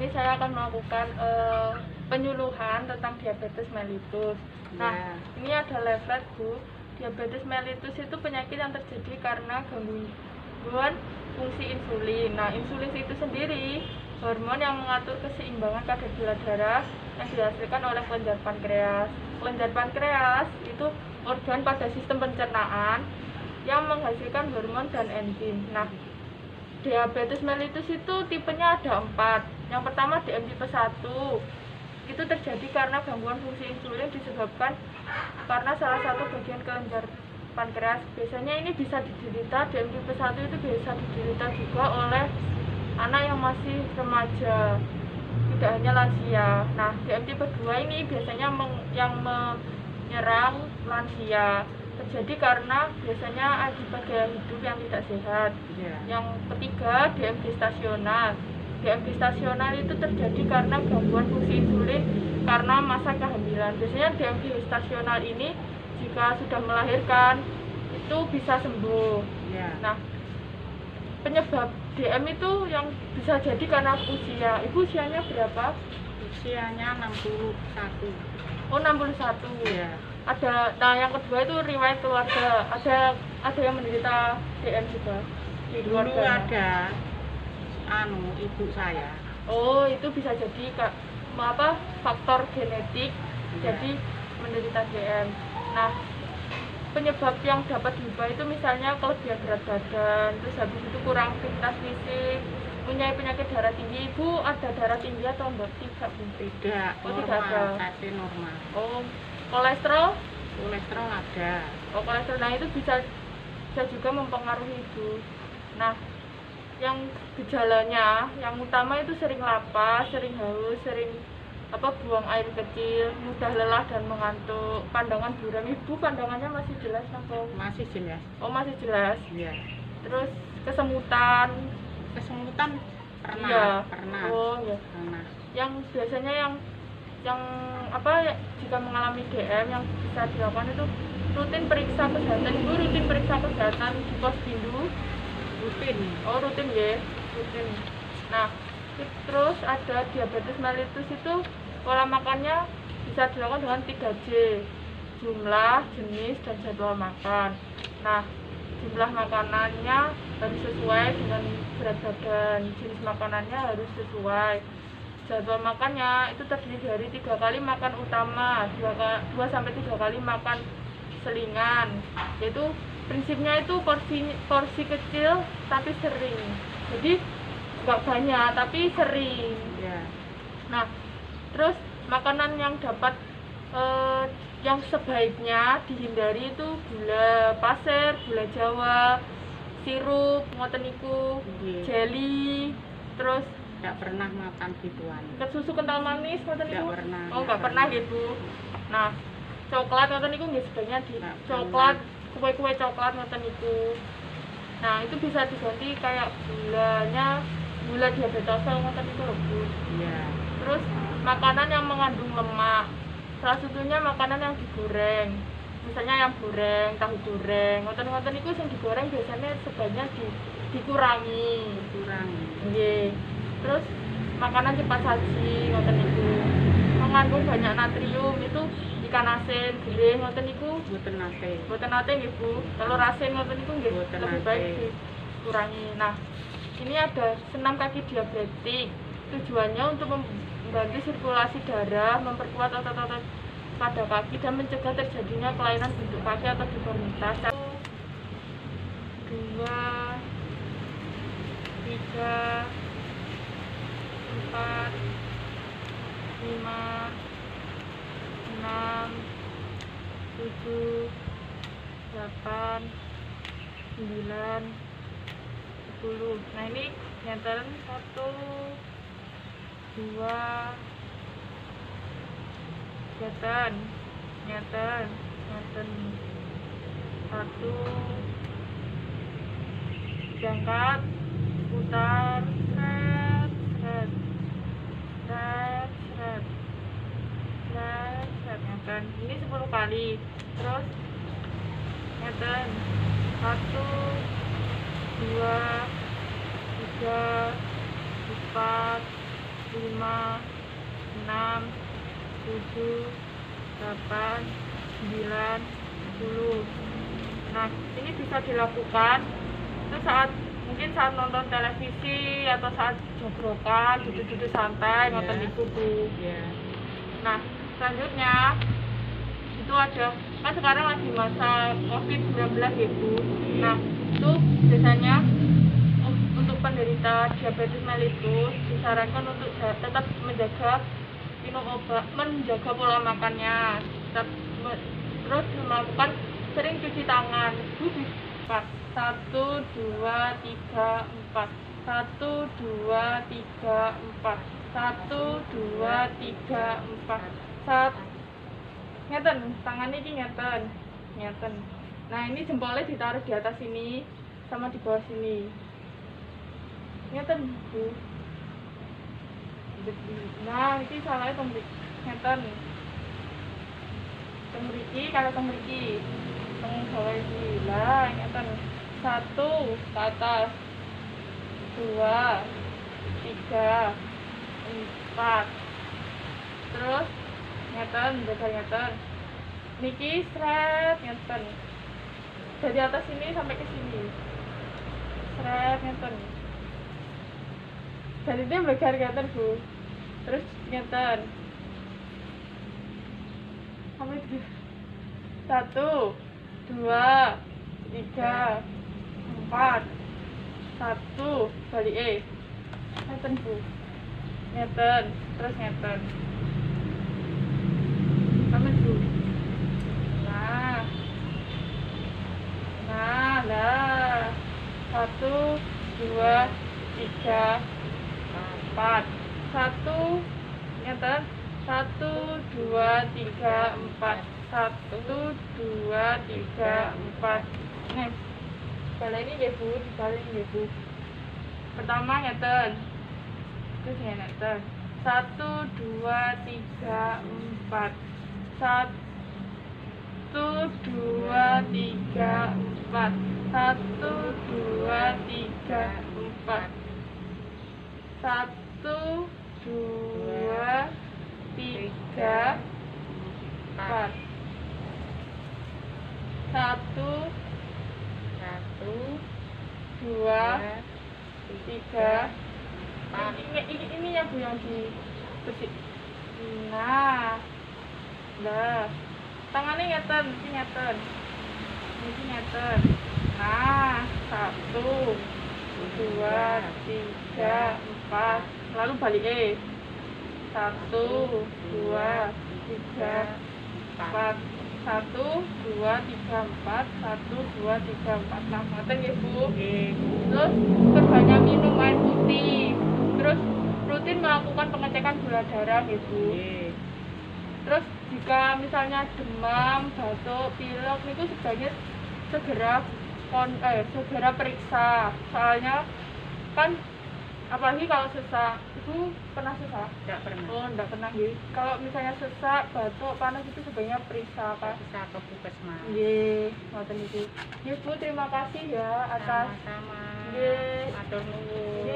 ini saya akan melakukan penyuluhan tentang diabetes mellitus. Nah, ini ada leaflet Bu. Diabetes mellitus itu penyakit yang terjadi karena gangguan fungsi insulin. Nah, insulin itu sendiri hormon yang mengatur keseimbangan kadar gula darah yang dihasilkan oleh kelenjar pankreas. Kelenjar pankreas itu organ pada sistem pencernaan yang menghasilkan hormon dan enzim. Nah, diabetes mellitus itu tipenya ada 4. Yang pertama DM tipe 1. Itu terjadi karena gangguan fungsi insulin disebabkan karena salah satu bagian kelenjar pankreas. Biasanya ini bisa diderita, DM tipe 1 itu bisa diderita juga oleh anak yang masih remaja, tidak hanya lansia. Nah, DM tipe 2 ini biasanya yang menyerang lansia, terjadi karena biasanya akibat gaya hidup yang tidak sehat. Yang ketiga, DM gestasional. DM gestasional itu terjadi karena gangguan fungsi insulin karena masa kehamilan. Biasanya DM gestasional ini jika sudah melahirkan itu bisa sembuh. Nah, penyebab DM itu yang bisa jadi karena usia. Ibu usianya berapa? Usianya 61. Oh, 61. Nah yang kedua itu riwayat keluarga. Ada yang menderita DM juga di Dulu keluarga. ada ibu saya. Oh, itu bisa jadi faktor genetik jadi menderita DM. Nah, penyebab yang dapat diubah itu misalnya kelebihan berat badan, terus habis itu kurang aktivitas fisik, punya penyakit darah tinggi. Ibu ada darah tinggi atau enggak? Tidak, Bu. Tidak, Oh, normal, tidak ada. tapi normal. Oh, kolesterol? Kolesterol ada. Oh, kolesterol. Nah, itu bisa juga mempengaruhi Ibu. Nah, yang gejalanya yang utama itu sering lapar, sering haus, sering buang air kecil, mudah lelah dan mengantuk, pandangan buram. Ibu pandangannya masih jelas atau? Masih jelas. Oh, masih jelas. Iya. Terus kesemutan. Kesemutan pernah. Iya. Pernah. Oh, ya. Pernah. Yang biasanya yang jika mengalami DM yang bisa dilakukan itu rutin periksa kesehatan. Ibu rutin periksa kesehatan di Posyandu? Rutin. Oh, rutin ya, rutin. Nah, terus ada diabetes mellitus itu pola makannya bisa dilakukan dengan 3J: jumlah, jenis, dan jadwal makan. Nah, jumlah makanannya harus sesuai dengan berat badan, jenis makanannya harus sesuai. Jadwal makannya itu terdiri dari 3 kali makan utama, 2-3 kali makan selingan. Yaitu prinsipnya itu porsi kecil tapi sering. Jadi nggak banyak tapi sering. Nah, terus makanan yang dapat yang sebaiknya dihindari itu gula pasir, gula Jawa, sirup, ngoten niku, jelly, terus tidak pernah makan gituan. susu kental manis ngoten niku. Tidak pernah. Oh, nggak pernah gitu. Nah, coklat ngoten niku nggih sebaiknya coklat, kue-kue coklat ngoten niku. Nah, itu bisa diganti kayak gula diabetosol ngoten niku lho, Bu. Iya. Terus makanan yang mengandung lemak. Salah satunya makanan yang digoreng. Misalnya yang goreng, tahu goreng, ngoten-ngoten niku sing digoreng biasanya sebaiknya dikurangi. Nggih. Terus makanan cepat saji ngoten niku. Mengandung banyak natrium itu ikan asin, gering ngoten niku. Mboten nate. Mboten nate nggih, Bu. Telur asin ngoten niku nggih lebih baik dikurangi. Nah, ini ada senam kaki diabetik. Tujuannya untuk membantu sirkulasi darah, memperkuat otot-otot pada kaki dan mencegah terjadinya kelainan bentuk kaki atau deformitas. 1, 2, 3, 4, 5, 6, 7, 8, 9, 10. Nah, ini nyentelen 1, 2, nyeten 1, diangkat, putar, nyeten. Ini 10 kali. Terus nyeten 1, 2, 3, 4, 5, 6, 7, 8, 9, 10. Nah, ini bisa dilakukan itu mungkin saat nonton televisi atau saat joglokan, duduk-duduk santai, nonton di buku. Nah, selanjutnya itu ada, kan sekarang lagi masa COVID-19 ya Bu. Nah, itu biasanya untuk penderita diabetes mellitus disarankan untuk tetap menjaga minum obat, menjaga pola makannya, terus melakukan sering cuci tangan. Bu, 1, 2, 3, 4. 1, 2, 3, 4. 1, 2, 3, 4. Ngeten, tangannya ini ngeten. Nah, ini jempolnya ditaruh di atas sini sama di bawah sini. Ngeten, Bu. Nah, ini salahnya ngeten. Temriki, kalau temriki bawah ini lah, ngeten. 1 ke atas, 2, 3, 4. Terus ngeten, jaga ngeten. Niki sret ngeten. Dari atas sini sampai ke sini. Sret ngeten. Dan itu blegar ngeten, Bu. Terus ngeten. Sampai 1, 2, 3, 4. 1 balik ngeten, Bu. Ngeten, terus ngeten. Sampai, Bu. Nah. 1, 2, 3, 4. 1 ngeten. 1, 2, 3, 4. 1, 2, 3, 4. Nih, baleni nggih Bu, dibaleni nggih Bu. Pertama ngeten. Terus ngeten. 1, 2, 3, 4. 1, 2, 3, 4. 1, 2, 3, 4. 1, 2, 3, 4. 1, 2, 3. Ini ya Bu yang di bersih. Nah. Tangannya ngeten, ini ngeten. Ini ngeten. Nah, 1, 2, 3, 4. Lalu balik 1, 2, 3, 4. 1, 2, 3, 4. 1, 2, 3, 4. Nah, ngeten ya Bu. Terus perbanyak minum air putih. Terus rutin melakukan pengecekan gula darah ya Bu. Terus jika misalnya demam, batuk, pilek, itu sebaiknya segera periksa. Soalnya kan apalagi kalau sesak. Ibu pernah sesak? Tidak pernah. Oh, enggak pernah ya. Kalau misalnya sesak, batuk, panas itu sebaiknya periksa Pak. Bisa ke puskesmas. Nggih, ngoten iki. Nggih Bu, terima kasih ya atas Sama-sama. Nggih. Matur nuwun.